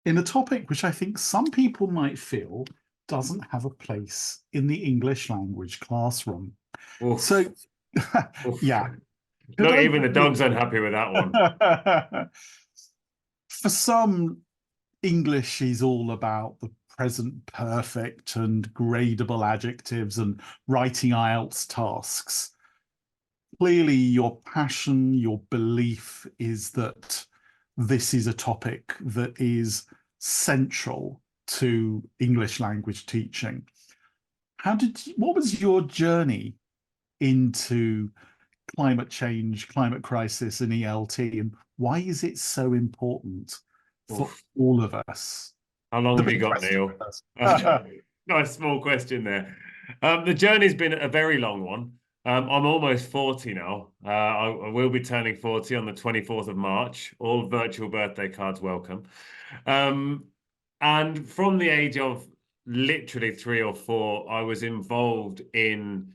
in a topic which I think some people might feel doesn't have a place in the English language classroom. So, Oof, oof. yeah, could Not I even the begin? dog's unhappy with that one. For some, English is all about the present perfect and gradable adjectives and writing IELTS tasks. Clearly, your passion, your belief is that this is a topic that is central to English language teaching. What was your journey into climate change, climate crisis, and ELT, and why is it so important for Oof. all of us? How long The have you big got, question Neil? first. Nice small question there. The journey's been a very long one. I'm almost 40 now. I will be turning 40 on the 24th of March. All virtual birthday cards welcome. Um, and from the age of literally 3 or 4, I was involved in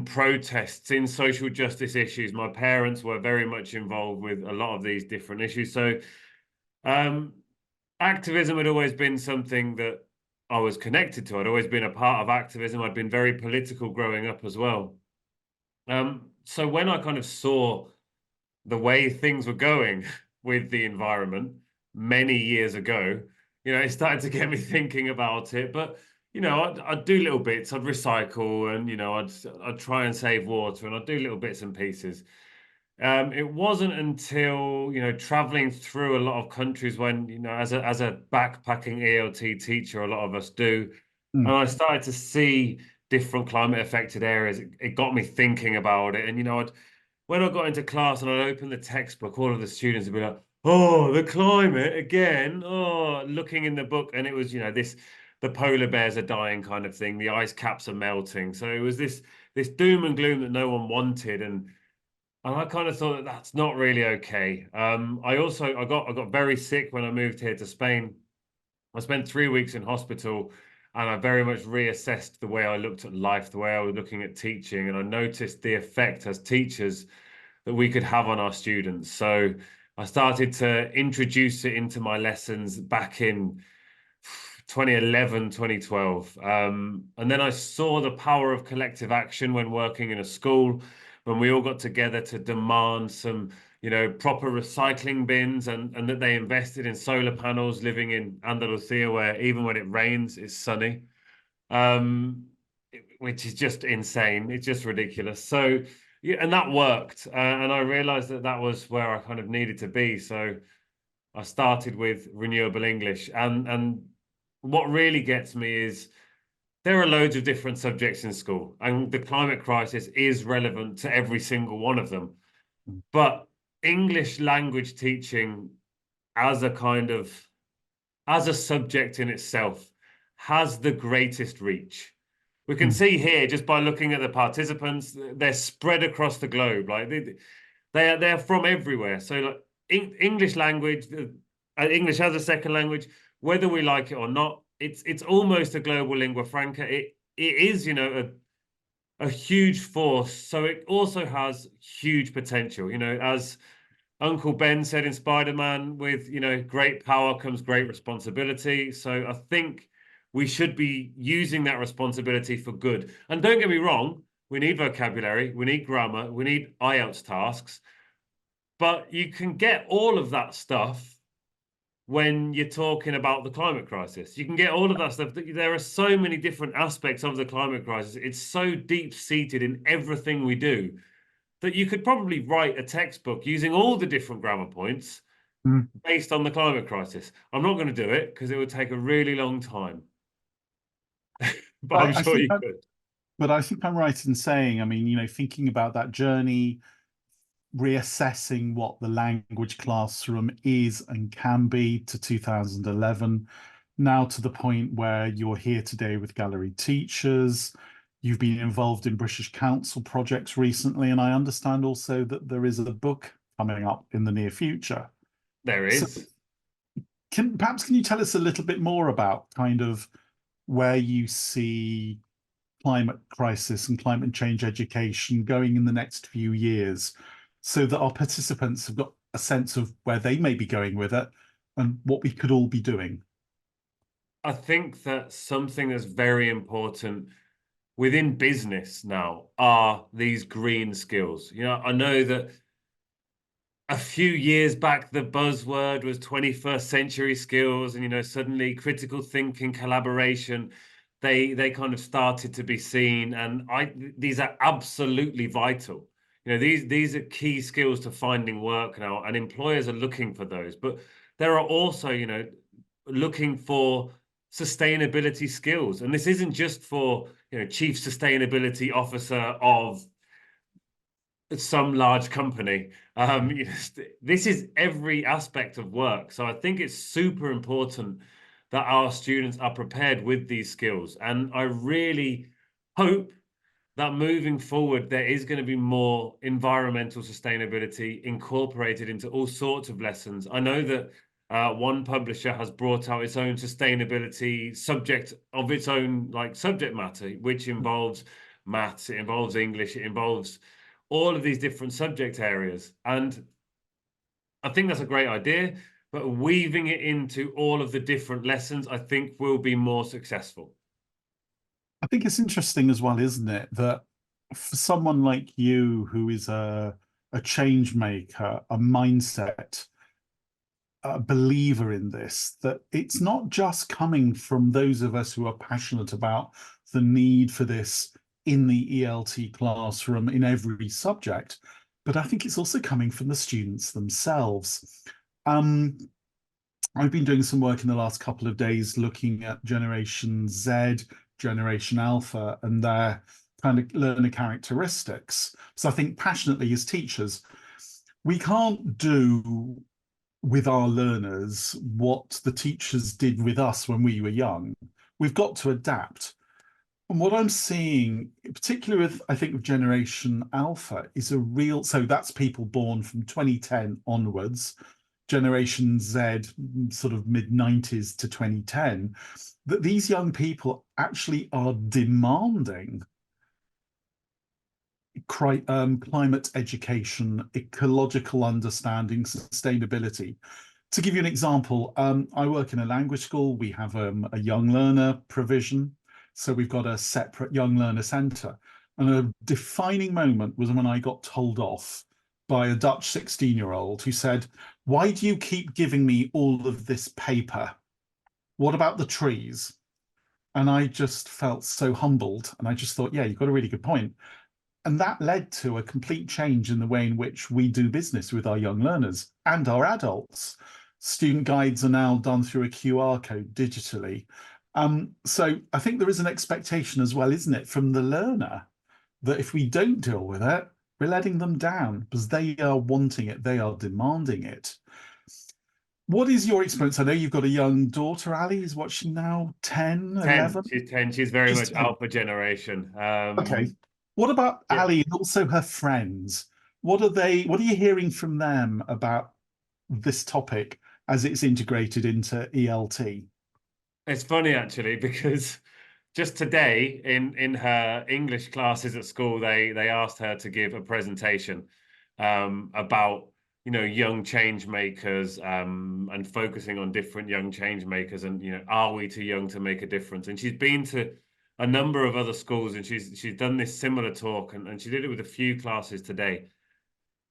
protests, in social justice issues. My parents were very much involved with a lot of these different issues. So um, activism had always been something that I was connected to. I'd always been a part of activism. I'd been very political growing up as well. So when I kind of saw the way things were going with the environment many years ago, it started to get me thinking about it. But I'd do little bits. I'd recycle, and I'd try and save water, and I'd do little bits and pieces. It wasn't until traveling through a lot of countries when as a backpacking ELT teacher, a lot of us do, and Mm. I started to see different climate affected areas. It got me thinking about it, and when I got into class and I'd open the textbook, all of the students would be like, "Oh, the climate again!" Oh, looking in the book, and it was the polar bears are dying kind of thing. The ice caps are melting, so it was this doom and gloom that no one wanted, and I kind of thought that that's not really okay. I got very sick when I moved here to Spain. I spent 3 weeks in hospital, and I very much reassessed the way I looked at life, the way I was looking at teaching, and I noticed the effect as teachers that we could have on our students. So I started to introduce it into my lessons back in 2011, 2012. And then I saw the power of collective action when working in a school, when we all got together to demand some, proper recycling bins, and that they invested in solar panels, living in Andalusia, where even when it rains, it's sunny, which is just insane. It's just ridiculous. So, yeah, and that worked. And I realized that that was where I kind of needed to be. So I started with renewable English, and what really gets me is there are loads of different subjects in school, and the climate crisis is relevant to every single one of them. But English language teaching as a as a subject in itself has the greatest reach. We can Mm. see here just by looking at the participants, they're spread across the globe. Like they're from everywhere. So like English language, English as a second language, whether we like it or not, it's almost a global lingua franca. It is, a huge force. So it also has huge potential. As Uncle Ben said in Spider-Man, with great power comes great responsibility. So I think we should be using that responsibility for good. And don't get me wrong, we need vocabulary, we need grammar, we need IELTS tasks, but you can get all of that stuff when you're talking about the climate crisis. You can get all of that stuff. There are so many different aspects of the climate crisis. It's so deep-seated in everything we do that you could probably write a textbook using all the different grammar points Mm. based on the climate crisis. I'm not going to do it because it would take a really long time, but I'm I sure think you that, could. but I think I'm right in saying, I mean, thinking about that journey, reassessing what the language classroom is and can be to 2011, now to the point where you're here today with Gallery Teachers. You've been involved in British Council projects recently, and I understand also that there is a book coming up in the near future. There So is. can you tell us a little bit more about kind of where you see climate crisis and climate change education going in the next few years so that our participants have got a sense of where they may be going with it and what we could all be doing? I think that something that's very important within business now are these green skills. You know, I know that a few years back, the buzzword was 21st century skills, and, you know, suddenly critical thinking, collaboration, they kind of started to be seen. And these are absolutely vital. You know, these are key skills to finding work now, and employers are looking for those. But there are also, you know, looking for sustainability skills. And this isn't just for, you know, chief sustainability officer of some large company. This is every aspect of work. So I think it's super important that our students are prepared with these skills. And I really hope that moving forward, there is going to be more environmental sustainability incorporated into all sorts of lessons. I know that one publisher has brought out its own sustainability subject of its own, like, subject matter, which involves maths, it involves English, it involves all of these different subject areas. And I think that's a great idea, but weaving it into all of the different lessons, I think will be more successful. I think it's interesting as well, isn't it, that for someone like you who is a change maker, a mindset, a believer in this, that it's not just coming from those of us who are passionate about the need for this in the ELT classroom in every subject, but I think it's also coming from the students themselves. I've been doing some work in the last couple of days looking at Generation Z, Generation Alpha, and their kind of learner characteristics. So I think passionately as teachers, we can't do with our learners what the teachers did with us when we were young. We've got to adapt. And what I'm seeing, particularly with, I think, with Generation Alpha, is a real, so that's people born from 2010 onwards, Generation Z, sort of mid-90s to 2010, that these young people actually are demanding climate education, ecological understanding, sustainability. To give you an example, I work in a language school. We have a young learner provision. So we've got a separate young learner centre. And a defining moment was when I got told off by a Dutch 16-year-old who said, "Why do you keep giving me all of this paper? What about the trees?" And I just felt so humbled. And I just thought, yeah, you've got a really good point. And that led to a complete change in the way in which we do business with our young learners and our adults. Student guides are now done through a QR code digitally. So I think there is an expectation as well, isn't it, from the learner, that if we don't deal with it, we're letting them down because they are wanting it, they are demanding it. What is your experience? I know you've got a young daughter, Ali, is what she now, 10, 10, 11? she's 10, she's very She's much 10. alpha generation. Okay. What about Yeah. Ali and also her friends? What are you hearing from them about this topic as it's integrated into ELT? It's funny actually, because just today in her English classes at school, they asked her to give a presentation about, you know, young change makers, and focusing on different young change makers, and, you know, are we too young to make a difference? And she's been to a number of other schools, and she's done this similar talk, and she did it with a few classes today.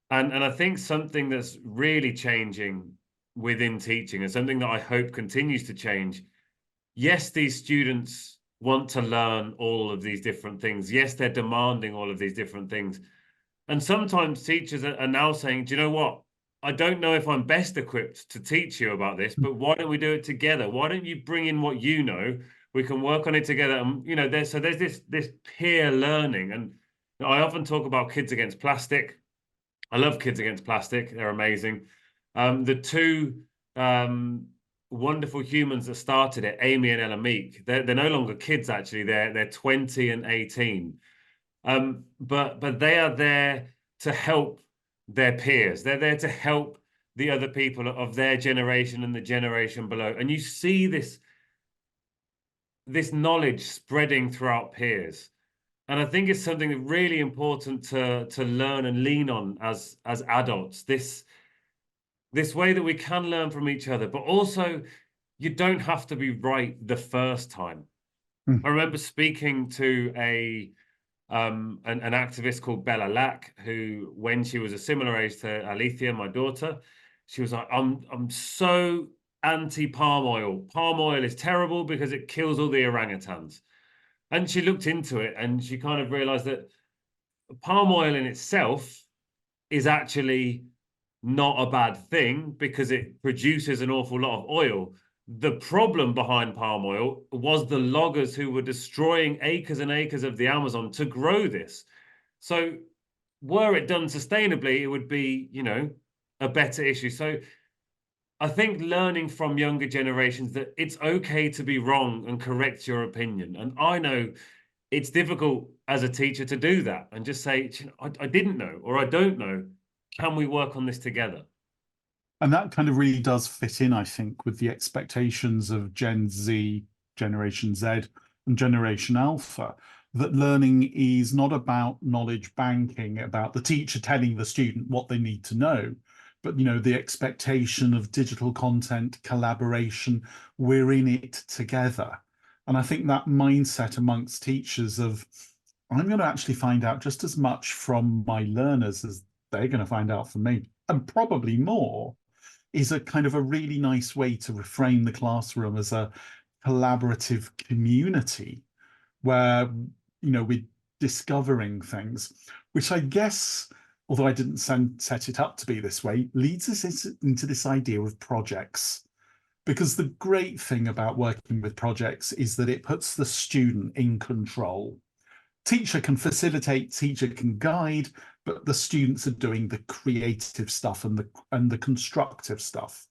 And I think something that's really changing within teaching, and something that I hope continues to change. Yes, these students want to learn all of these different things. Yes, they're demanding all of these different things. And sometimes teachers are now saying, do you know what? I don't know if I'm best equipped to teach you about this, but why don't we do it together? Why don't you bring in what you know? We can work on it together. And, you know, there's this peer learning. And I often talk about Kids Against Plastic. I love Kids Against Plastic. They're amazing. The two wonderful humans that started it, Amy and Ella Meek, they're no longer kids, actually. They're 20 and 18. But they are there to help their peers. They're there to help the other people of their generation and the generation below. And you see this knowledge spreading throughout peers. And I think it's something really important to learn and lean on as adults. this way that we can learn from each other, but also you don't have to be right the first time. Mm. I remember speaking to an activist called Bella Lack, who, when she was a similar age to Alethea, my daughter, she was like, I'm so anti palm oil. Palm oil is terrible because it kills all the orangutans. And she looked into it and she kind of realized that palm oil in itself is actually not a bad thing because it produces an awful lot of oil. The problem behind palm oil was the loggers who were destroying acres and acres of the Amazon to grow this. So were it done sustainably, it would be, you know, a better issue. So I think learning from younger generations that it's okay to be wrong and correct your opinion. And I know it's difficult as a teacher to do that and just say, I didn't know, or I don't know. Can we work on this together? And that kind of really does fit in, I think, with the expectations of Gen Z, Generation Z, and Generation Alpha, that learning is not about knowledge banking, about the teacher telling the student what they need to know, but the expectation of digital content, collaboration, we're in it together. And I think that mindset amongst teachers of, I'm going to actually find out just as much from my learners as they're going to find out from me, and probably more, is a kind of a really nice way to reframe the classroom as a collaborative community where, we're discovering things, which I guess, although I didn't set it up to be this way, leads us into this idea of projects. Because the great thing about working with projects is that it puts the student in control. Teacher can facilitate, teacher can guide, but the students are doing the creative stuff and the constructive stuff.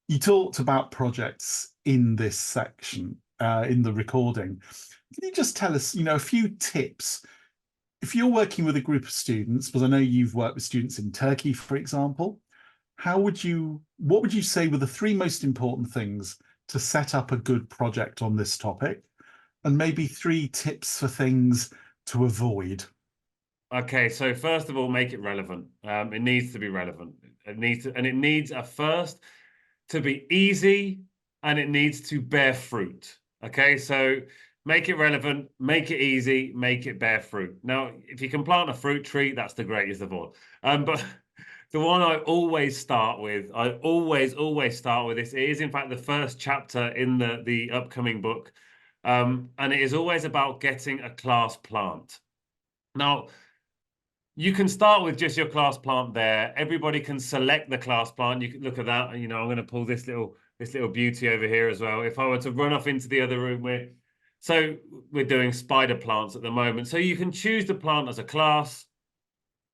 You talked about projects in this section, in the recording. Can you just tell us, a few tips? If you're working with a group of students, because I know you've worked with students in Turkey, for example, what would you say were the three most important things to set up a good project on this topic? And maybe three tips for things to avoid. Okay, so first of all, make it relevant. It needs to be relevant. It needs at first to be easy, and it needs to bear fruit. Okay, so make it relevant, make it easy, make it bear fruit. Now, if you can plant a fruit tree, that's the greatest of all. But the one I always start with, I always start with this. It is, in fact, the first chapter in the upcoming book. And it is always about getting a class plant. Now, you can start with just your class plant there. Everybody can select the class plant. You can look at that. I'm going to pull this little beauty over here as well. If I were to run off into the other room, we're doing spider plants at the moment. So you can choose the plant as a class.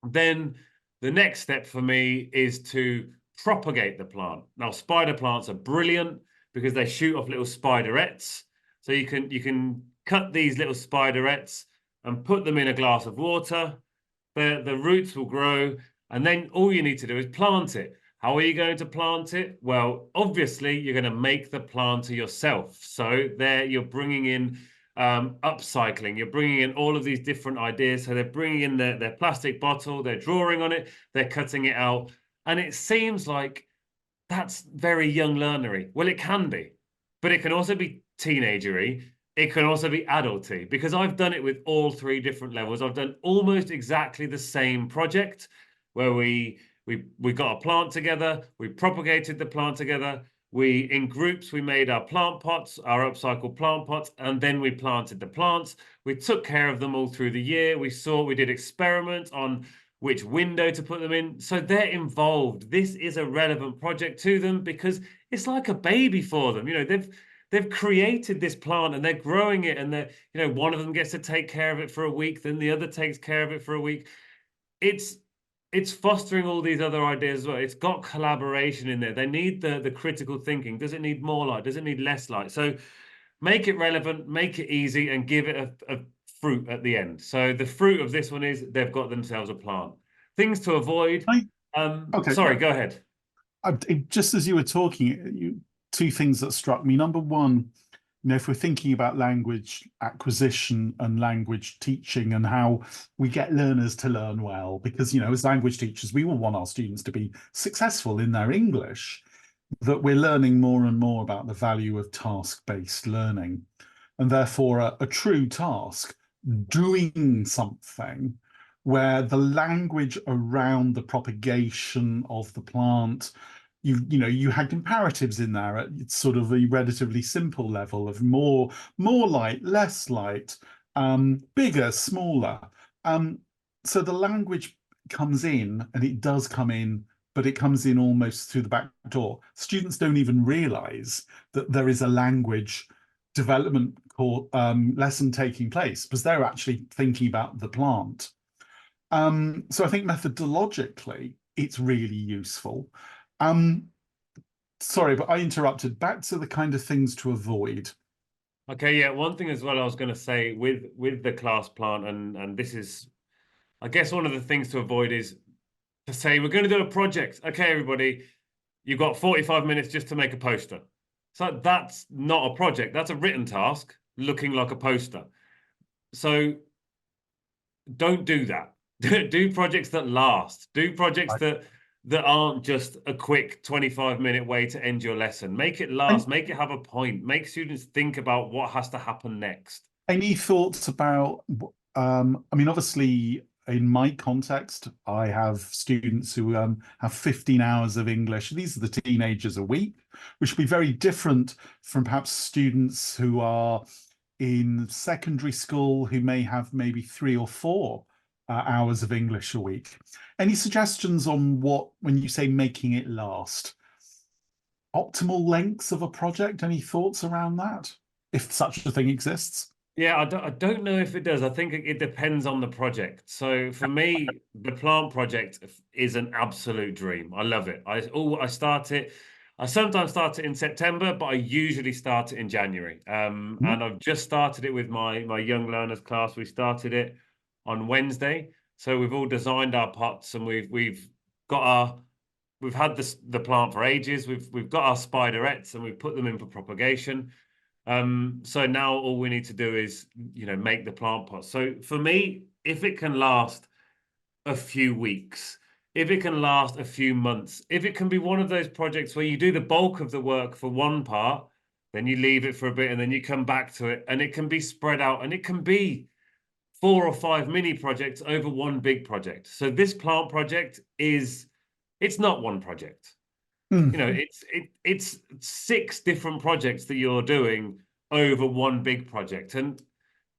Then the next step for me is to propagate the plant. Now, spider plants are brilliant because they shoot off little spiderets. So you can cut these little spiderets and put them in a glass of water. The roots will grow, and then all you need to do is plant it. How are you going to plant it? Well, obviously, you're going to make the planter yourself. So there you're bringing in upcycling. You're bringing in all of these different ideas. So they're bringing in their plastic bottle, they're drawing on it, they're cutting it out. And it seems like that's very young learnery. Well, it can be, but it can also be teenagery. It can also be adulty, because I've done it with all three different levels. I've done almost exactly the same project where we got a plant together, we propagated the plant together, in groups, we made our plant pots, our upcycled plant pots, and then we planted the plants. We took care of them all through the year. We did experiments on which window to put them in. So they're involved. This is a relevant project to them because it's like a baby for them. They've created this plant and they're growing it, and one of them gets to take care of it for a week, then the other takes care of it for a week. It's fostering all these other ideas as well. It's got collaboration in there. They need the critical thinking. Does it need more light? Does it need less light? So make it relevant, make it easy, and give it a fruit at the end. So the fruit of this one is they've got themselves a plant. Things to avoid. Okay. Sorry, go ahead. Just as you were talking, two things that struck me. Number one, if we're thinking about language acquisition and language teaching and how we get learners to learn well, because, as language teachers, we all want our students to be successful in their English, that we're learning more and more about the value of task-based learning. And therefore, a true task, doing something where the language around the propagation of the plant, you had imperatives in there at sort of a relatively simple level of more light, less light, bigger, smaller. So the language comes in, and it does come in, but it comes in almost through the back door. Students don't even realize that there is a language development lesson taking place, because they're actually thinking about the plant. So I think methodologically, it's really useful. Sorry, but I interrupted. Back to the kind of things to avoid. Okay, yeah. One thing as well I was going to say with the class plant, and this is, I guess, one of the things to avoid is to say we're going to do a project. Okay, everybody, you've got 45 minutes just to make a poster. So that's not a project. That's a written task looking like a poster. So don't do that. Do projects that last. Do projects that aren't just a quick 25-minute way to end your lesson. Make it last. Make it have a point. Make students think about what has to happen next. Any thoughts about, I mean, obviously, in my context, I have students who have 15 hours of English. These are the teenagers a week, which would be very different from perhaps students who are in secondary school who may have maybe 3 or 4 hours of English a week. Any suggestions on what, when you say making it last, optimal lengths of a project? Any thoughts around that, if such a thing exists? Yeah, I don't know if it does. I think it depends on the project. So for me, the plant project is an absolute dream. I love it. I start it. I sometimes start it in September, but I usually start it in January. And I've just started it with my young learners class. We started it on Wednesday. So we've all designed our pots, and we've had the plant for ages. We've got our spiderettes, and we've put them in for propagation. So now all we need to do is, make the plant pot. So for me, if it can last a few weeks, if it can last a few months, if it can be one of those projects where you do the bulk of the work for one part, then you leave it for a bit and then you come back to it, and it can be spread out, and it can be 4 or 5 mini projects over one big project. So this plant project it's not one project. It's 6 different projects that you're doing over one big project, and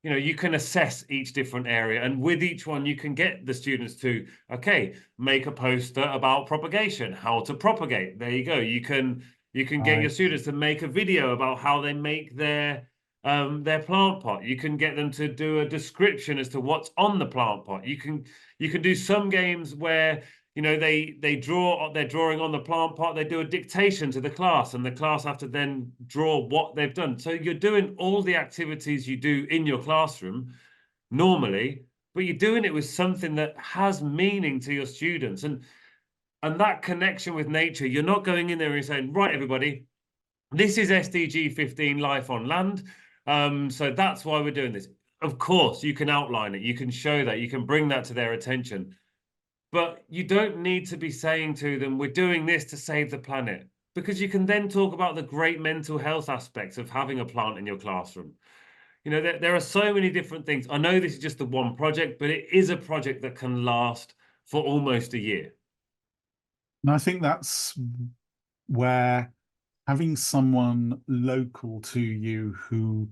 you can assess each different area, and with each one you can get the students to make a poster about propagation, how to propagate. There you go. You can get your students to make a video about how they make their plant pot. You can get them to do a description as to what's on the plant pot. You can do some games where they're drawing on the plant pot, they do a dictation to the class, and the class have to then draw what they've done. So you're doing all the activities you do in your classroom normally, but you're doing it with something that has meaning to your students, and that connection with nature. You're not going in there and saying, right, everybody, this is SDG 15, life on land. So that's why we're doing this. Of course, you can outline it, you can show that, you can bring that to their attention. But you don't need to be saying to them, we're doing this to save the planet, because you can then talk about the great mental health aspects of having a plant in your classroom. There are so many different things. I know this is just the one project, but it is a project that can last for almost a year. And I think that's where having someone local to you who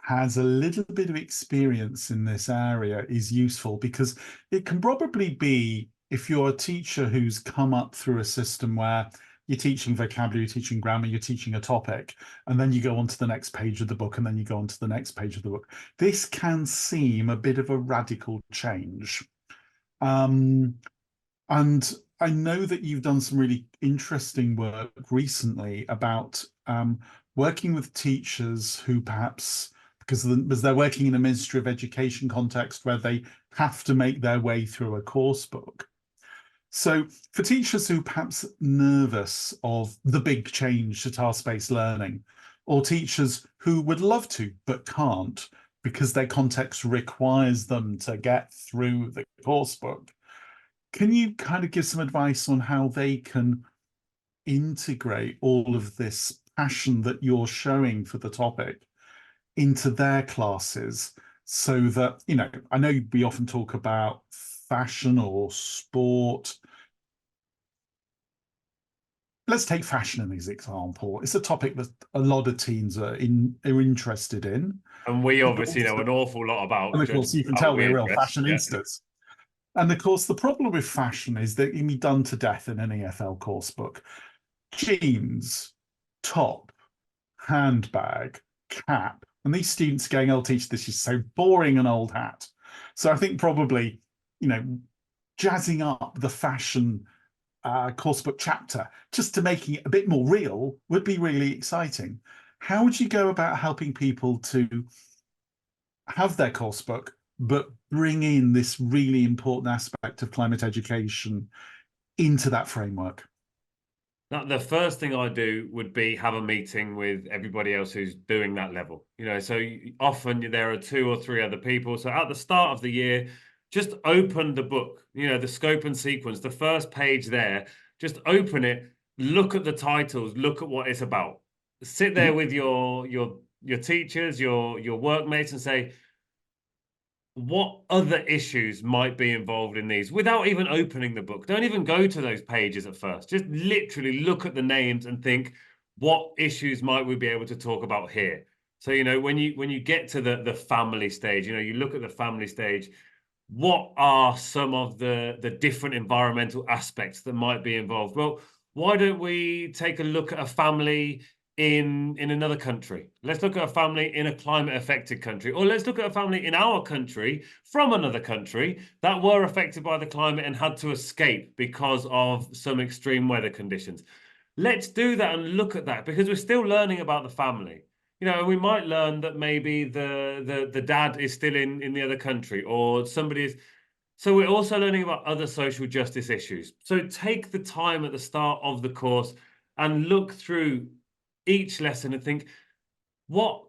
has a little bit of experience in this area is useful, because it can probably be, if you're a teacher who's come up through a system where you're teaching vocabulary, you're teaching grammar, you're teaching a topic, and then you go on to the next page of the book, and then you go on to the next page of the book. This can seem a bit of a radical change. And I know that you've done some really interesting work recently about working with teachers who perhaps, because they're working in a Ministry of Education context where they have to make their way through a course book. So for teachers who perhaps nervous of the big change to task-based learning, or teachers who would love to but can't because their context requires them to get through the course book. Can you kind of give some advice on how they can integrate all of this passion that you're showing for the topic into their classes so that, you know, I know we often talk about fashion or sport. Let's take fashion as an example. It's a topic that a lot of teens are interested in. And we And obviously know an awful lot and about of course, just you can how tell we we're real address. Yeah. fashionistas. And of course, the problem with fashion is that it can be done to death in an EFL course book. Jeans, top, handbag, cap. And these students going, "Oh, teacher, this is so boring, an old hat." So I think probably, you know, jazzing up the fashion course book chapter just to making it a bit more real would be really exciting. How would you go about helping people to have their course book, but bring in this really important aspect of climate education into that framework? Now, the first thing I do would be have a meeting with everybody else who's doing that level. So often there are 2 or 3 other people. So at the start of the year, just open the book, the scope and sequence, the first page there, just open it, look at the titles, look at what it's about. Sit there with your teachers, your workmates, and say, what other issues might be involved in these without even opening the book. Don't even go to those pages at first. Just literally look at the names and think, what issues might we be able to talk about here? So, when you get to the family stage, you look at the family stage, what are some of the different environmental aspects that might be involved? Well, why don't we take a look at a family in another country? Let's look at a family in a climate affected country, or let's look at a family in our country from another country that were affected by the climate and had to escape because of some extreme weather conditions. Let's do that and look at that, because we're still learning about the family. We might learn that maybe the dad is still in the other country, or somebody is. So we're also learning about other social justice issues. So take the time at the start of the course and look through each lesson and think, what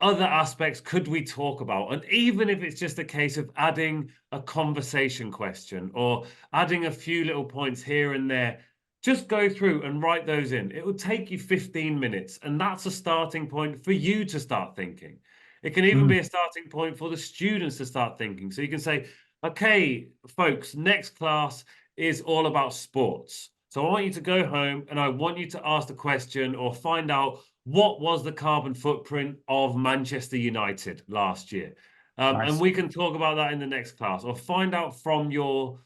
other aspects could we talk about? And even if it's just a case of adding a conversation question or adding a few little points here and there, just go through and write those in. It will take you 15 minutes, and that's a starting point for you to start thinking. It can even be a starting point for the students to start thinking. So you can say, okay, folks, next class is all about sports. So I want you to go home and I want you to ask the question or find out, what was the carbon footprint of Manchester United last year? Nice. And we can talk about that in the next class, or find out from your,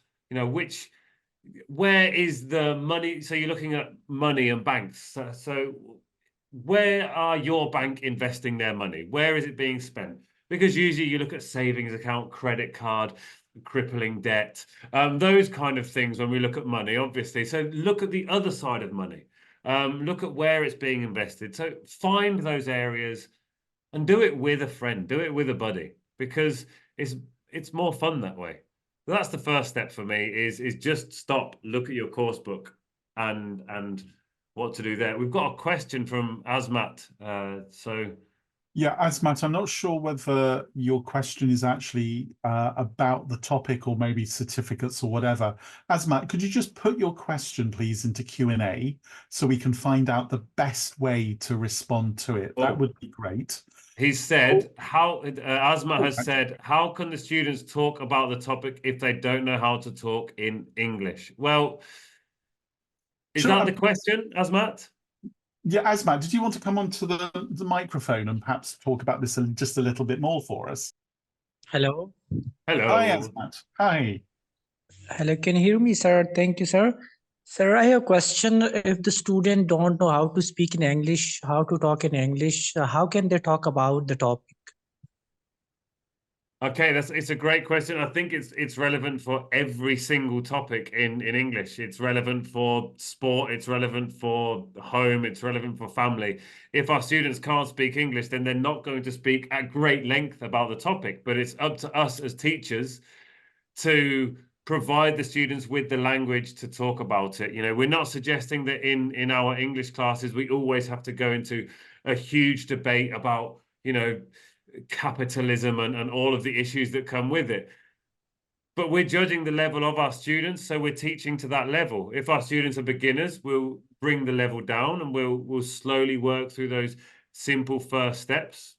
where is the money? So you're looking at money and banks. So where are your bank investing their money? Where is it being spent? Because usually you look at savings account, credit card, crippling debt, those kind of things when we look at money, obviously. So look at the other side of money. Look at where it's being invested. So find those areas and do it with a friend, do it with a buddy, because it's more fun that way. So that's the first step for me, is just stop, look at your course book and what to do there. We've got a question from Asmat. Yeah, Asmat, I'm not sure whether your question is actually about the topic or maybe certificates or whatever. Asmat, could you just put your question, please, into Q&A so we can find out the best way to respond to it? That would be great. He said, Asma has right. said, how can the students talk about the topic if they don't know how to talk in English? Well, is Sure, that the question, Asmat? Yeah, Asmat, did you want to come onto the microphone and perhaps talk about this just a little bit more for us? Hello. Hi, Hello. Asmat. Hi. Hello, can you hear me, sir? Thank you, sir. Sir, I have a question. If the student don't know how to speak in English, how to talk in English, how can they talk about the topic? Okay, it's a great question. I think it's relevant for every single topic in English. It's relevant for sport, it's relevant for home, it's relevant for family. If our students can't speak English, then they're not going to speak at great length about the topic. But it's up to us as teachers to provide the students with the language to talk about it. You know, we're not suggesting that in our English classes we always have to go into a huge debate about, you know, capitalism and all of the issues that come with it. But we're judging the level of our students, so we're teaching to that level. If our students are beginners, we'll bring the level down and we'll slowly work through those simple first steps.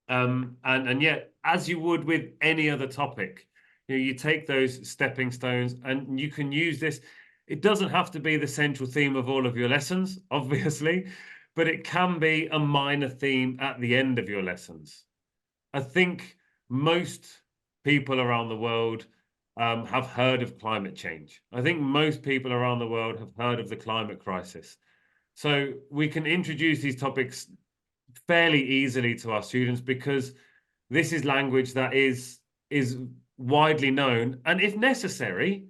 And yet, as you would with any other topic, you know, you take those stepping stones and you can use this. It doesn't have to be the central theme of all of your lessons, obviously, but it can be a minor theme at the end of your lessons. I think most people around the world have heard of climate change. I think most people around the world have heard of the climate crisis. So we can introduce these topics fairly easily to our students because this is language that is widely known. And if necessary,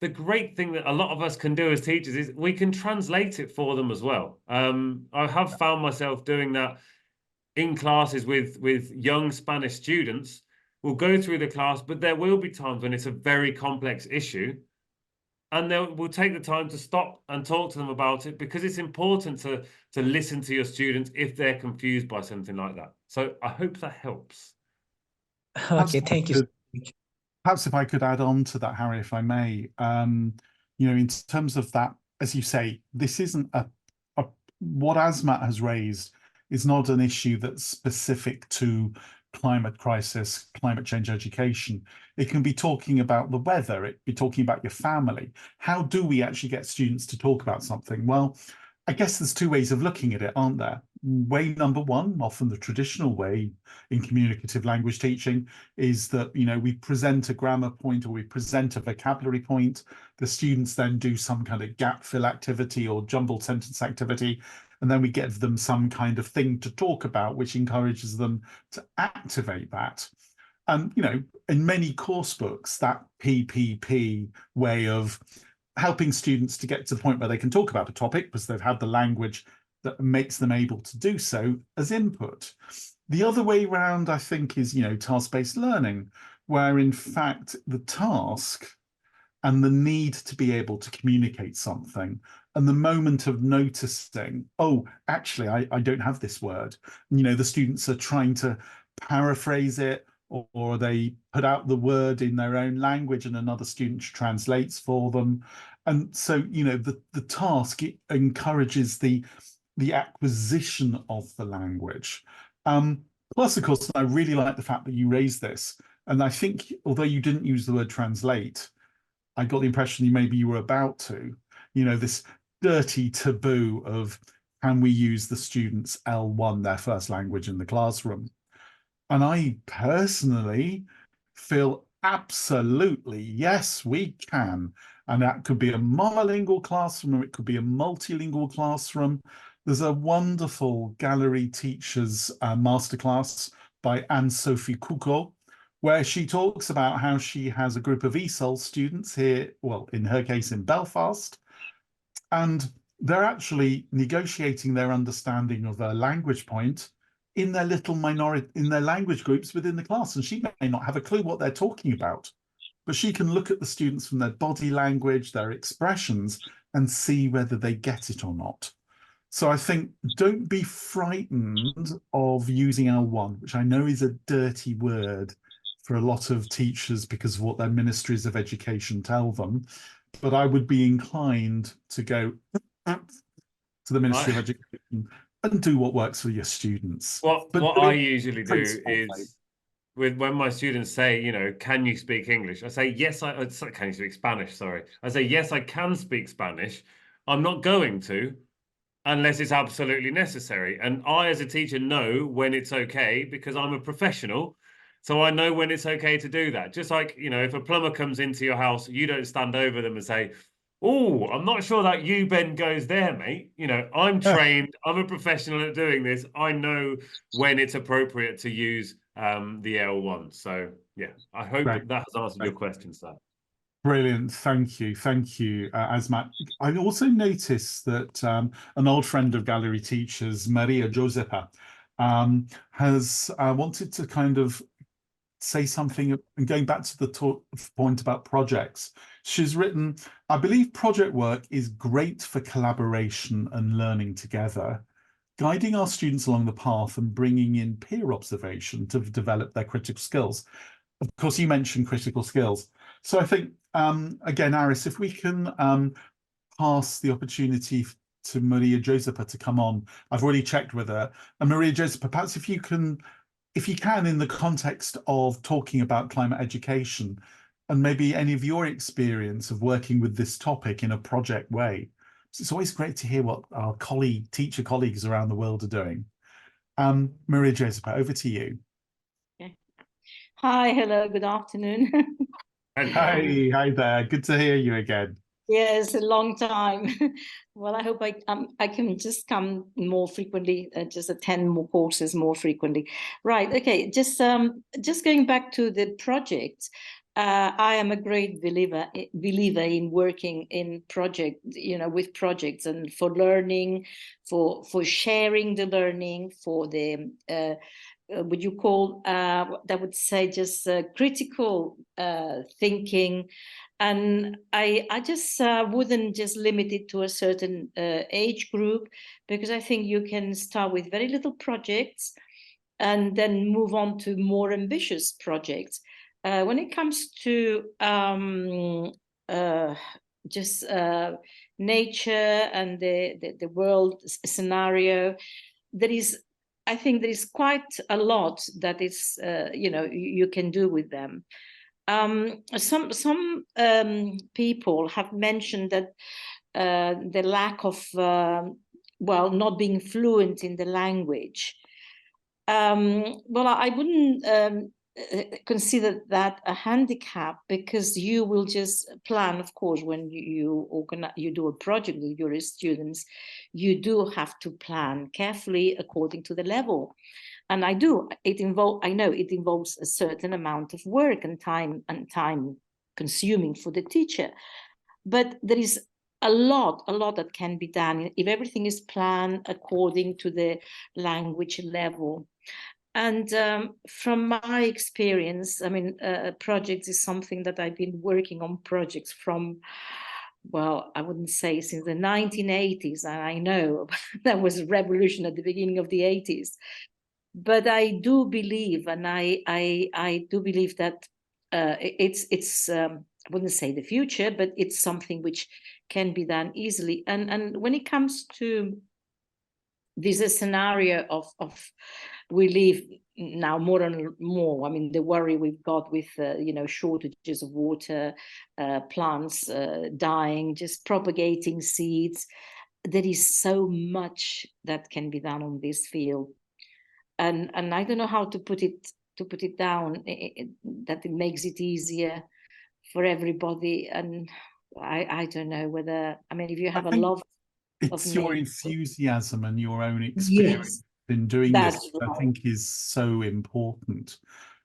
the great thing that a lot of us can do as teachers is we can translate it for them as well. I have found myself doing that in classes with young Spanish students. We'll go through the class, but there will be times when it's a very complex issue. And we'll take the time to stop and talk to them about it because it's important to listen to your students if they're confused by something like that. So I hope that helps. Okay, thank you. Perhaps if I could add on to that, Harry, if I may, you know, in terms of that, as you say, this isn't what Asmat has raised is not an issue that's specific to climate crisis, climate change education. It can be talking about the weather, it be talking about your family. How do we actually get students to talk about something? Well, I guess there's two ways of looking at it, aren't there? Way number one, often the traditional way in communicative language teaching, is that, you know, we present a grammar point or we present a vocabulary point. The students then do some kind of gap fill activity or jumbled sentence activity, and then we give them some kind of thing to talk about, which encourages them to activate that. And, you know, in many course books, that PPP way of helping students to get to the point where they can talk about a topic because they've had the language that makes them able to do so as input. The other way around, I think, is, you know, task-based learning, where in fact the task and the need to be able to communicate something and the moment of noticing, oh, actually, I don't have this word. You know, the students are trying to paraphrase it, or they put out the word in their own language and another student translates for them. And so, you know, the task, it encourages the acquisition of the language. Plus, of course, I really like the fact that you raised this. And I think, although you didn't use the word translate, I got the impression maybe you were about to, you know, this dirty taboo of can we use the students' L1, their first language, in the classroom? And I personally feel absolutely, yes, we can. And that could be a monolingual classroom or it could be a multilingual classroom. There's a wonderful Gallery Teachers Masterclass by Anne-Sophie Coucault, where she talks about how she has a group of ESOL students here, well, in her case, in Belfast, and they're actually negotiating their understanding of a language point in their little minority, in their language groups within the class. And she may not have a clue what they're talking about, but she can look at the students from their body language, their expressions, and see whether they get it or not. So I think don't be frightened of using L1, which I know is a dirty word for a lot of teachers because of what their ministries of education tell them. But I would be inclined to go to the Ministry of Education and do what works for your students. What I usually do is when my students say, you know, can you speak English? I say, yes, can you speak Spanish? Sorry. I say, yes, I can speak Spanish. I'm not going to unless it's absolutely necessary. And I, as a teacher, know when it's okay because I'm a professional. So I know when it's okay to do that. Just like, you know, if a plumber comes into your house, you don't stand over them and say, oh, I'm not sure that U-bend goes there, mate. You know, I'm trained. I'm a professional at doing this. I know when it's appropriate to use the L1. So, yeah, I hope that has answered your question, sir. Brilliant. Thank you. Thank you, Asmat. I also noticed that an old friend of Gallery Teachers, Maria Josepa, has wanted to kind of say something, and going back to the point about projects. She's written, I believe project work is great for collaboration and learning together, guiding our students along the path and bringing in peer observation to develop their critical skills. Of course, you mentioned critical skills. So I think, again, Aris, if we can pass the opportunity to Maria Josepa to come on. I've already checked with her. And Maria Josepa, perhaps if you can, in the context of talking about climate education, and maybe any of your experience of working with this topic in a project way. It's always great to hear what our teacher colleagues around the world are doing. Maria Josepa, over to you. Okay. Hi, hello, good afternoon. Hi there. Good to hear you again. Yes, a long time. Well, I hope I can just come more frequently, just attend more courses more frequently. Right. Okay. Just going back to the project. I am a great believer in working in project, with projects, and for learning, for sharing the learning, for the would you call that would say just critical thinking. And I just wouldn't just limit it to a certain age group, because I think you can start with very little projects and then move on to more ambitious projects. When it comes to nature and the world scenario, I think there is quite a lot that is, you can do with them. Some people have mentioned that the lack of, not being fluent in the language. Well, I wouldn't consider that a handicap, because you will just plan, of course, when you do a project with your students, you do have to plan carefully according to the level. And I know it involves a certain amount of work and time consuming for the teacher, but there is a lot that can be done if everything is planned according to the language level. And from my experience, I mean, projects is something that I've been working on projects from, well, I wouldn't say since the 1980s, and I know that was a revolution at the beginning of the 80s. But I do believe, and I do believe that it's I wouldn't say the future, but it's something which can be done easily. And when it comes to this scenario of we live now more and more, I mean, the worry we've got with shortages of water, plants dying, just propagating seeds. There is so much that can be done on this field. And I don't know how to put it down, that it makes it easier for everybody. And I don't know whether, I mean, if you have a love, it's your enthusiasm and your own experience in doing this, right. I think is so important,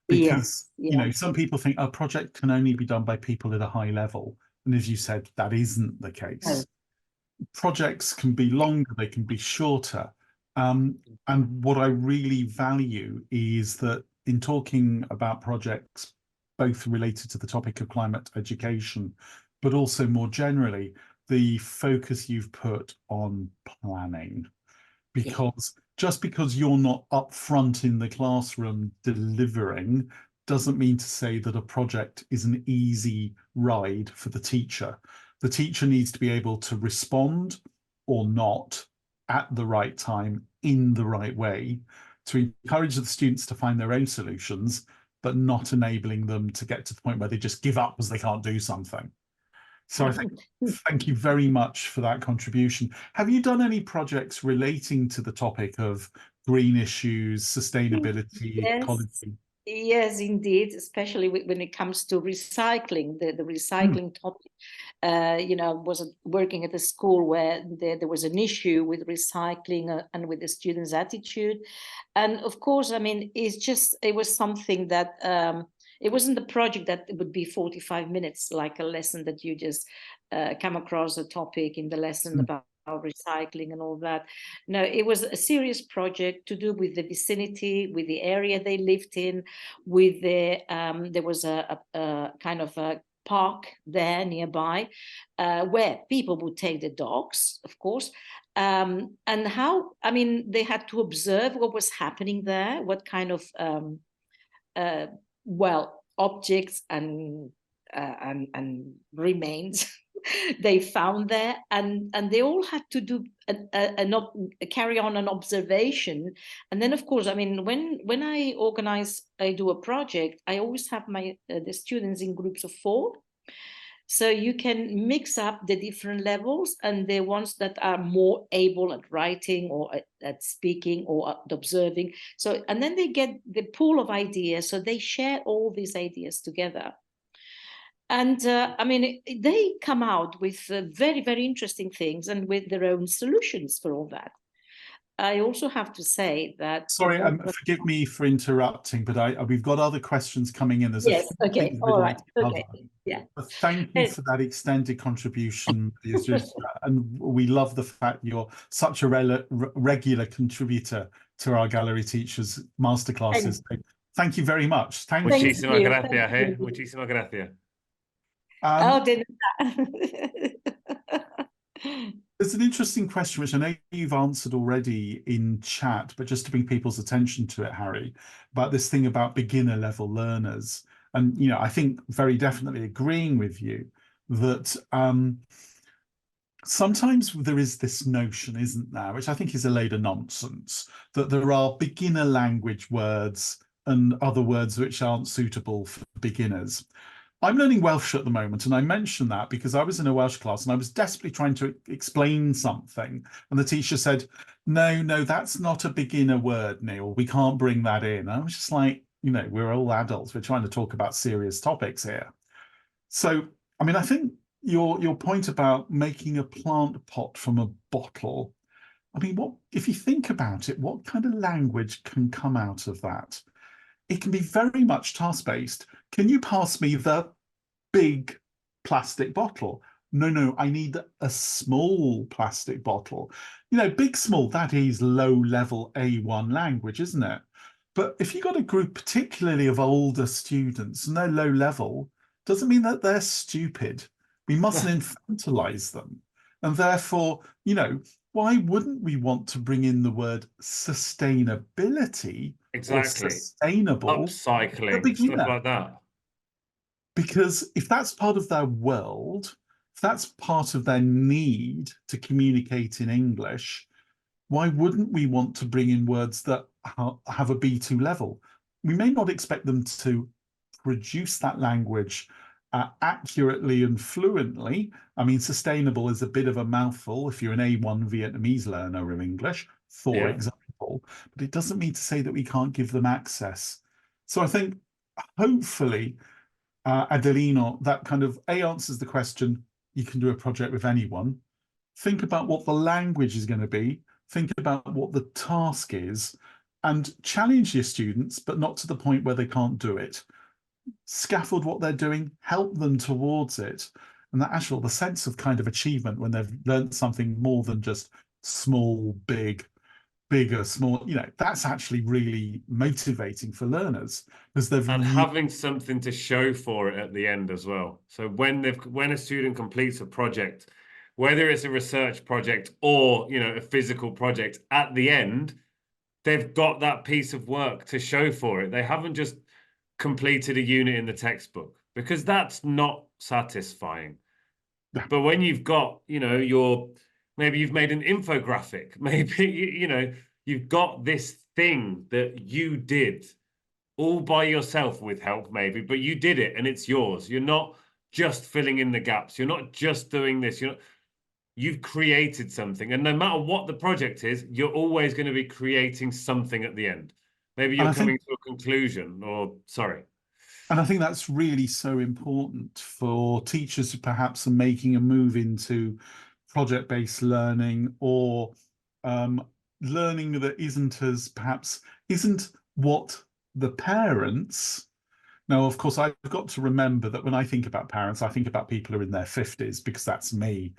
because some people think a project can only be done by people at a high level, and as you said, that isn't the case. No. Projects can be longer, they can be shorter. And what I really value is that in talking about projects, both related to the topic of climate education, but also more generally, the focus you've put on planning. Because just because you're not up front in the classroom delivering doesn't mean to say that a project is an easy ride for the teacher. The teacher needs to be able to respond or not at the right time, in the right way, to encourage the students to find their own solutions, but not enabling them to get to the point where they just give up because they can't do something. So I think, thank you very much for that contribution. Have you done any projects relating to the topic of green issues, sustainability, ecology? Yes, indeed, especially when it comes to recycling, the recycling topic. Was working at a school where there was an issue with recycling and with the students' attitude. And of course, I mean, it was something that it wasn't a project that it would be 45 minutes, like a lesson that you just come across a topic in the lesson about recycling and all that. No, it was a serious project to do with the vicinity, with the area they lived in, with the there was a kind of a park there nearby where people would take the dogs, of course, and how, I mean, they had to observe what was happening there, what kind of well, objects and remains they found there, and they all had to do carry on an observation. And then, of course, I mean, when I do a project, I always have my the students in groups of 4, so you can mix up the different levels, and the ones that are more able at writing or at speaking or at observing. So, and then they get the pool of ideas, so they share all these ideas together. And I mean, they come out with very, very interesting things and with their own solutions for all that. I also have to say that... Sorry, forgive me for interrupting, but we've got other questions coming in. There's yes, a few okay, things all we'd right, like to cover. okay, yeah. But thank you for that extended contribution, and we love the fact you're such a regular contributor to our Gallery Teachers Masterclasses. Thank you very much. Thank you. Muchísimas gracias, muchísimas gracias. There's an interesting question, which I know you've answered already in chat, but just to bring people's attention to it, Harry, about this thing about beginner level learners. And, you know, I think very definitely agreeing with you that sometimes there is this notion, isn't there, which I think is a load of nonsense, that there are beginner language words and other words which aren't suitable for beginners. I'm learning Welsh at the moment, and I mention that because I was in a Welsh class and I was desperately trying to explain something, and the teacher said, no, that's not a beginner word, Neil. We can't bring that in. And I was just like, you know, we're all adults. We're trying to talk about serious topics here. So, I mean, I think your point about making a plant pot from a bottle, I mean, what if you think about it, what kind of language can come out of that? It can be very much task-based. Can you pass me the big plastic bottle? No, I need a small plastic bottle. You know, big, small, that is low-level A1 language, isn't it? But if you've got a group, particularly of older students, and they're low level, doesn't mean that they're stupid. We mustn't infantilize them. And therefore, you know, why wouldn't we want to bring in the word sustainability? Exactly. Or sustainable. Upcycling, stuff like that. Because if that's part of their world, if that's part of their need to communicate in English, why wouldn't we want to bring in words that have a B2 level? We may not expect them to produce that language accurately and fluently. I mean, sustainable is a bit of a mouthful if you're an A1 Vietnamese learner of English, for example, but it doesn't mean to say that we can't give them access. So I think hopefully, Adelino, that kind of answers the question, you can do a project with anyone. Think about what the language is going to be, think about what the task is, and challenge your students, but not to the point where they can't do it. Scaffold what they're doing, help them towards it, and the sense of kind of achievement when they've learned something more than just small, big, bigger, small, you know, that's actually really motivating for learners because they've having something to show for it at the end as well. So when a student completes a project, whether it's a research project or, you know, a physical project, at the end they've got that piece of work to show for it. They haven't just completed a unit in the textbook, because that's not satisfying. But when you've got, you know, maybe you've made an infographic, maybe, you know, you've got this thing that you did all by yourself with help, maybe, but you did it and it's yours. You're not just filling in the gaps. You're not just doing this. You've created something. And no matter what the project is, you're always going to be creating something at the end. Maybe you're coming to a conclusion, or sorry. And I think that's really so important for teachers who perhaps are making a move into project-based learning, or learning that isn't what the parents. Now, of course, I've got to remember that when I think about parents, I think about people who are in their 50s, because that's me.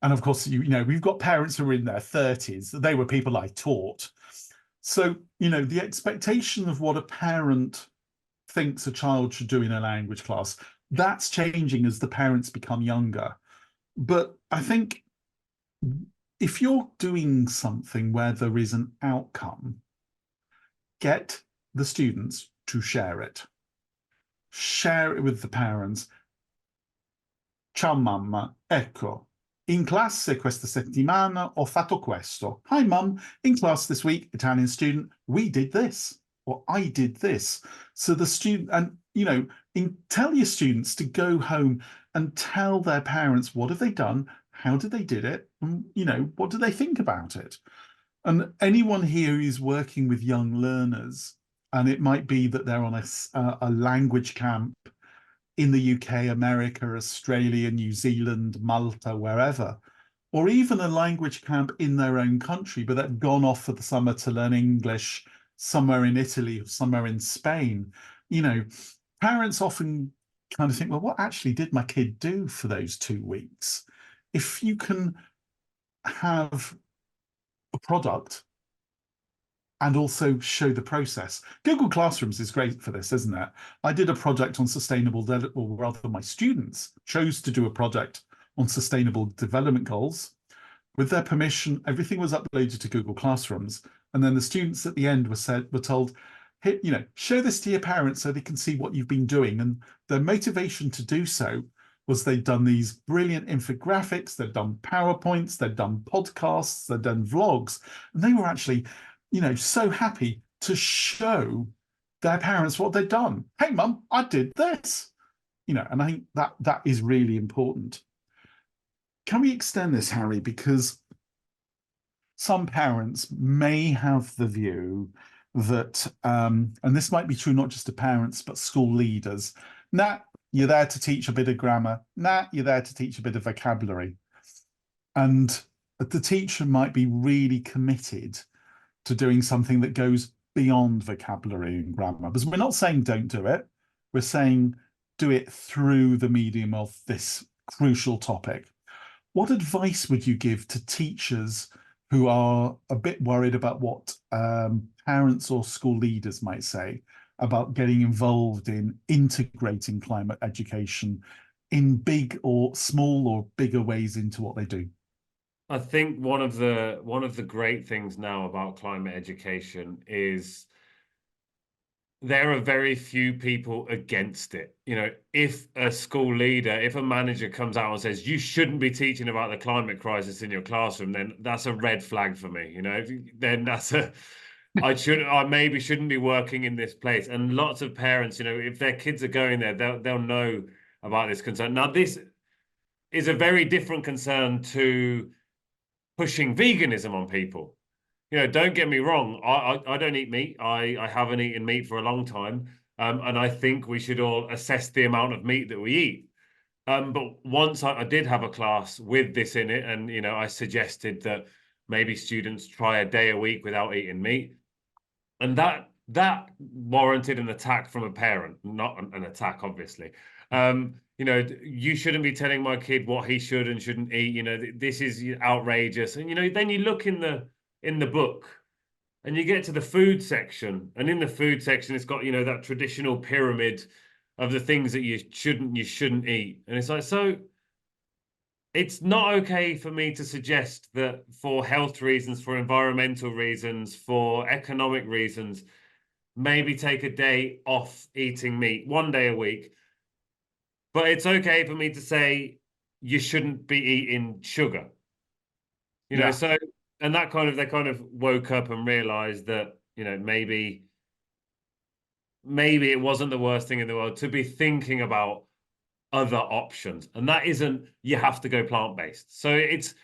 And of course, you know, we've got parents who are in their 30s. They were people I taught. So, you know, the expectation of what a parent thinks a child should do in a language class, that's changing as the parents become younger. But I think if you're doing something where there is an outcome, get the students to share it. Share it with the parents. Ciao mamma, ecco, in classe questa settimana ho fatto questo. Hi mum, in class this week, Italian student, we did this, or I did this. So the student, and you know, tell your students to go home and tell their parents what have they done, how did they did it, and you know, what do they think about it. And anyone here who's working with young learners, and it might be that they're on a language camp in the UK, America, Australia, New Zealand, Malta, wherever, or even a language camp in their own country, but they've gone off for the summer to learn English somewhere in Italy or somewhere in Spain. You know, parents often kind of think, well, what actually did my kid do for those 2 weeks? If you can have a product and also show the process. Google Classrooms is great for this, isn't it? I did a project on sustainable, or rather my students chose to do a project on sustainable development goals. With their permission, everything was uploaded to Google Classrooms. And then the students at the end were told, hey, you know, show this to your parents so they can see what you've been doing. And their motivation to do so was they'd done these brilliant infographics, they'd done PowerPoints, they'd done podcasts, they'd done vlogs, and they were actually, you know, so happy to show their parents what they'd done. Hey, mum, I did this. You know, and I think that is really important. Can we extend this, Harry? Because some parents may have the view that, and this might be true not just to parents, but school leaders, nah, you're there to teach a bit of grammar. Nah, you're there to teach a bit of vocabulary. And the teacher might be really committed to doing something that goes beyond vocabulary and grammar. Because we're not saying don't do it. We're saying do it through the medium of this crucial topic. What advice would you give to teachers who are a bit worried about what parents or school leaders might say about getting involved in integrating climate education in big or small or bigger ways into what they do? I think one of the great things now about climate education is there are very few people against it. You know, if a school leader, if a manager comes out and says you shouldn't be teaching about the climate crisis in your classroom, then that's a red flag for me. You know, then I maybe shouldn't be working in this place. And lots of parents, you know, if their kids are going there, they'll know about this concern. Now, this is a very different concern to pushing veganism on people. You know, don't get me wrong. I don't eat meat. I haven't eaten meat for a long time. And I think we should all assess the amount of meat that we eat. But once I did have a class with this in it, and, you know, I suggested that maybe students try a day a week without eating meat. And that warranted an attack from a parent, not an attack, obviously. You know, you shouldn't be telling my kid what he should and shouldn't eat. You know, this is outrageous. And, you know, then you look in the book and you get to the food section, and in the food section, it's got, you know, that traditional pyramid of the things that you shouldn't eat. And it's like, so it's not okay for me to suggest that for health reasons, for environmental reasons, for economic reasons, maybe take a day off eating meat, 1 day a week. But it's okay for me to say you shouldn't be eating sugar. You know, so, and they kind of woke up and realized that, you know, maybe it wasn't the worst thing in the world to be thinking about other options. And that isn't, you have to go plant-based. So it's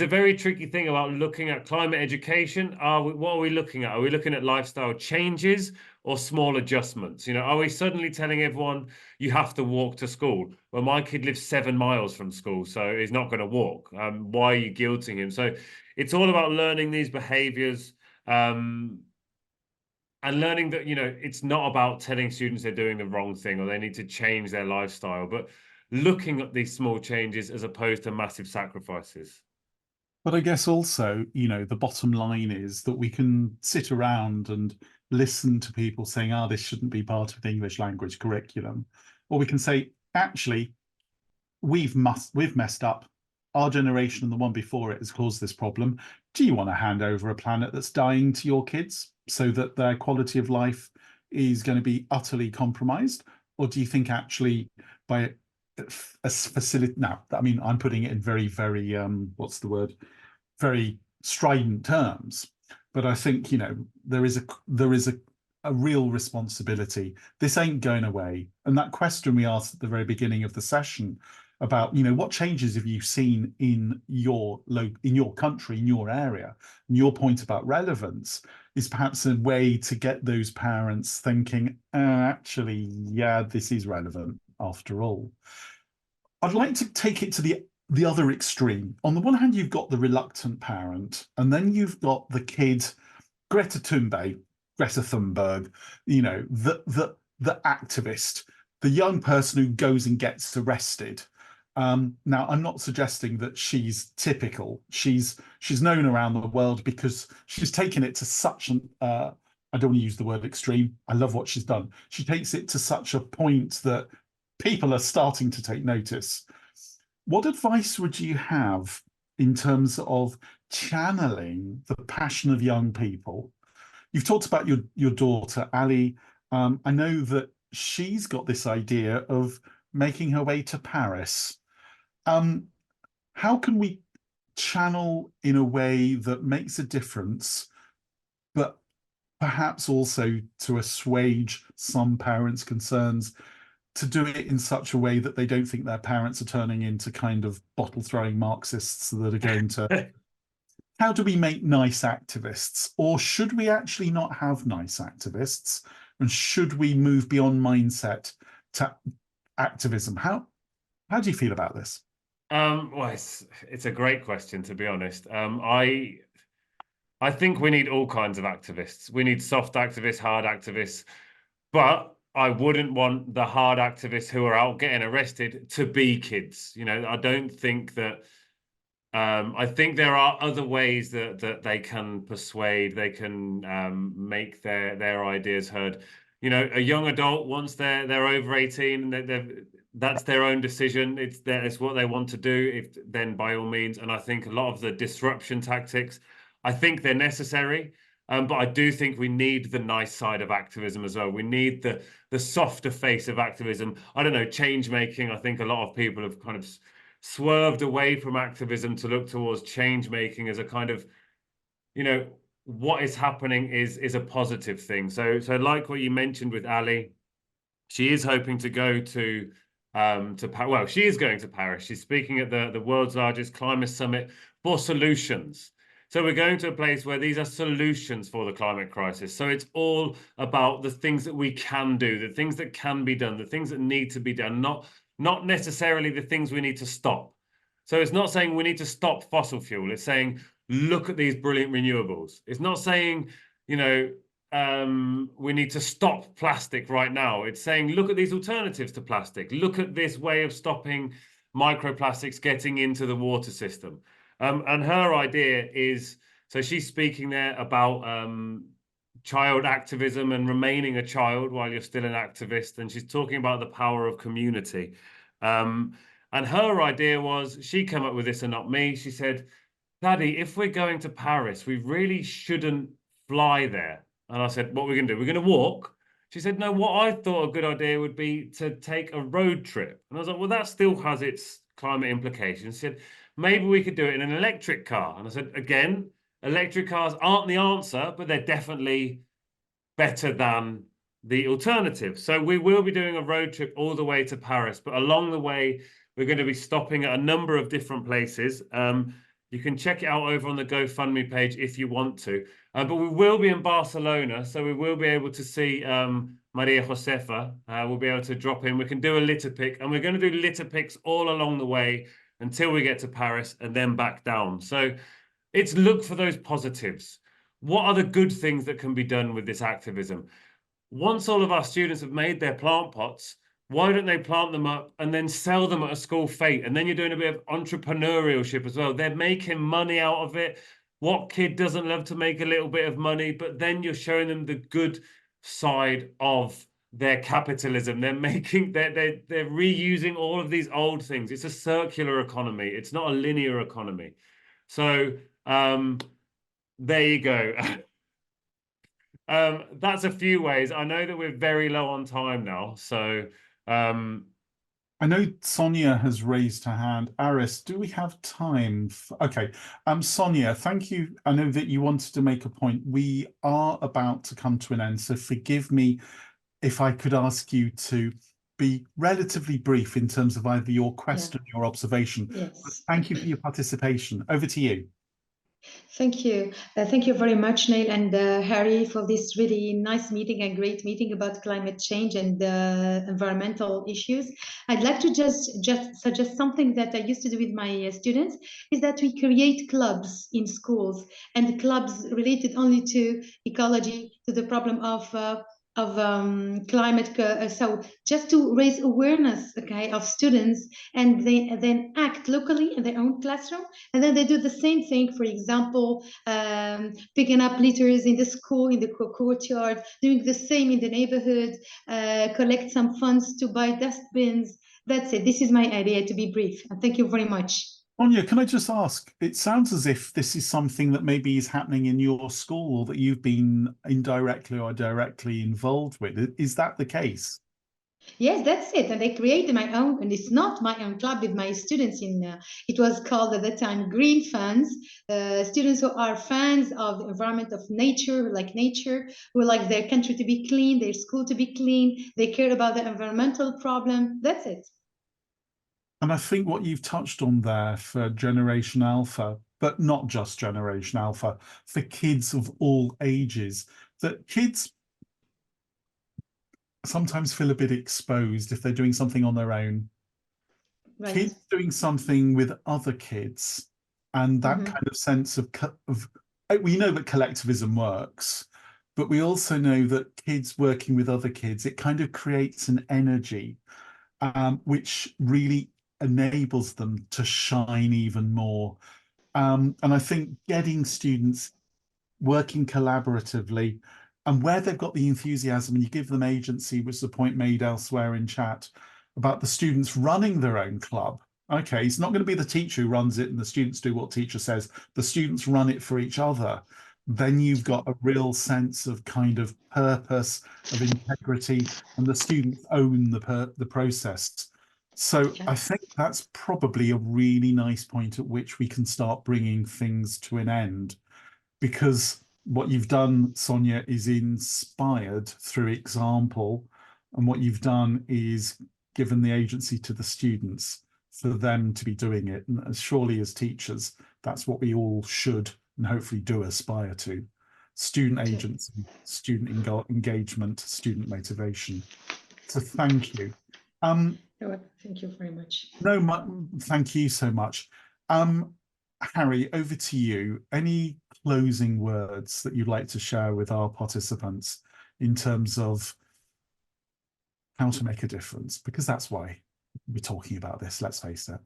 a very tricky thing about looking at climate education. What are we looking at? Are we looking at lifestyle changes or small adjustments? You know, are we suddenly telling everyone you have to walk to school? Well, my kid lives 7 miles from school, so he's not going to walk. Why are you guilting him? So it's all about learning these behaviors, and learning that, you know, it's not about telling students they're doing the wrong thing or they need to change their lifestyle, but looking at these small changes as opposed to massive sacrifices. But I guess also, you know, the bottom line is that we can sit around and listen to people saying, oh, this shouldn't be part of the English language curriculum. Or we can say, actually, we've messed up. Our generation and the one before it has caused this problem. Do you want to hand over a planet that's dying to your kids so that their quality of life is going to be utterly compromised? Or do you think actually by a facility, now, I mean, I'm putting it in very, very, what's the word? Very strident terms, but I think, you know, there is a real responsibility. This ain't going away. And that question we asked at the very beginning of the session about, you know, what changes have you seen in your country, in your area, and your point about relevance is perhaps a way to get those parents thinking, actually, yeah, this is relevant after all. I'd like to take it to the other extreme. On the one hand, you've got the reluctant parent, and then you've got the kid, Greta Thunberg, you know, the activist, the young person who goes and gets arrested. Now, I'm not suggesting that she's typical. She's known around the world because she's taken it to such an I don't want to use the word extreme. I love what she's done. She takes it to such a point that people are starting to take notice. What advice would you have in terms of channeling the passion of young people? You've talked about your daughter, Ali. I know that she's got this idea of making her way to Paris. How can we channel in a way that makes a difference, but perhaps also to assuage some parents' concerns, to do it in such a way that they don't think their parents are turning into kind of bottle-throwing Marxists that are going to... How do we make nice activists? Or should we actually not have nice activists? And should we move beyond mindset to activism? How do you feel about this? Well, it's a great question, to be honest. I think we need all kinds of activists. We need soft activists, hard activists, but I wouldn't want the hard activists who are out getting arrested to be kids. You know, I don't think that. I think there are other ways that they can persuade, they can make their ideas heard. You know, a young adult, once they're over 18, that's their own decision. It's what they want to do. Then by all means, and I think a lot of the disruption tactics, I think they're necessary. But I do think we need the nice side of activism as well. We need the softer face of activism. I don't know, change making. I think a lot of people have kind of swerved away from activism to look towards change making as a kind of, you know, what is happening is a positive thing. So like what you mentioned with Ali, she is hoping to go to well, she is going to Paris. She's speaking at the world's largest climate summit for solutions. So we're going to a place where these are solutions for the climate crisis. So it's all about the things that we can do, the things that can be done, the things that need to be done, not necessarily the things we need to stop. So it's not saying we need to stop fossil fuel. It's saying, look at these brilliant renewables. It's not saying, you know, we need to stop plastic right now. It's saying, look at these alternatives to plastic. Look at this way of stopping microplastics getting into the water system. And her idea is, so she's speaking there about child activism and remaining a child while you're still an activist. And she's talking about the power of community. And her idea was, she came up with this and not me. She said, Daddy, if we're going to Paris, we really shouldn't fly there. And I said, what are we going to do? We're going to walk. She said, no, what I thought a good idea would be to take a road trip. And I was like, well, that still has its climate implications. She said, maybe we could do it in an electric car. And I said, again, electric cars aren't the answer, but they're definitely better than the alternative. So we will be doing a road trip all the way to Paris, but along the way, we're going to be stopping at a number of different places. You can check it out over on the GoFundMe page if you want to. But we will be in Barcelona, so we will be able to see Maria Josefa. We'll be able to drop in. We can do a litter pick, and we're going to do litter picks all along the way until we get to Paris and then back down. So it's look for those positives. What are the good things that can be done with this activism? Once all of our students have made their plant pots, why don't they plant them up and then sell them at a school fete? And then you're doing a bit of entrepreneurship as well. They're making money out of it. What kid doesn't love to make a little bit of money? But then you're showing them the good side of their capitalism. They're reusing all of these old things. It's a circular economy. It's not a linear economy. So there you go. That's a few ways. I know that we're very low on time now, so I know Sonia has raised her hand. Aris, do we have time? Okay. Sonia, thank you. I know that you wanted to make a point. We are about to come to an end, so forgive me if I could ask you to be relatively brief in terms of either your question or your observation. Yes. But thank you for your participation. Over to you. Thank you. Thank you very much, Neil and Harry, for this really nice meeting and great meeting about climate change and environmental issues. I'd like to just suggest something that I used to do with my students, is that we create clubs in schools, and clubs related only to ecology, to the problem of climate, so just to raise awareness, okay, of students, and they then act locally in their own classroom, and then they do the same thing, for example, picking up litters in the school, in the courtyard, doing the same in the neighborhood, collect some funds to buy dustbins. That's it. This is my idea, to be brief, and thank you very much. Sonia, can I just ask, it sounds as if this is something that maybe is happening in your school or that you've been indirectly or directly involved with. Is that the case? Yes, that's it. And I created my own, and it's not my own club with my students it was called at that time Green Fans, students who are fans of the environment, of nature, who like their country to be clean, their school to be clean, they care about the environmental problem. That's it. And I think what you've touched on there for Generation Alpha, but not just Generation Alpha, for kids of all ages, that kids sometimes feel a bit exposed if they're doing something on their own. Right. Kids doing something with other kids, and that kind of sense of we know that collectivism works, but we also know that kids working with other kids, it kind of creates an energy which really enables them to shine even more. And I think getting students working collaboratively, and where they've got the enthusiasm and you give them agency, which is the point made elsewhere in chat about the students running their own club. Okay, it's not going to be the teacher who runs it and the students do what teacher says. The students run it for each other. Then you've got a real sense of kind of purpose, of integrity, and the students own the process. So I think that's probably a really nice point at which we can start bringing things to an end, because what you've done, Sonia, is inspired through example, and what you've done is given the agency to the students for them to be doing it. And surely as teachers, that's what we all should and hopefully do aspire to. Student agency, student engagement, student motivation. So thank you. Thank you very much. No, thank you so much. Harry, over to you. Any closing words that you'd like to share with our participants in terms of how to make a difference? Because that's why we're talking about this, let's face it.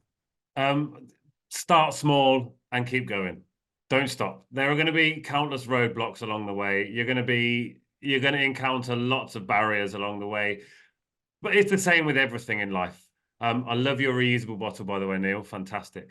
Start small and keep going. Don't stop. There are going to be countless roadblocks along the way. You're going to encounter lots of barriers along the way. But it's the same with everything in life. I love your reusable bottle, by the way, Neil. Fantastic.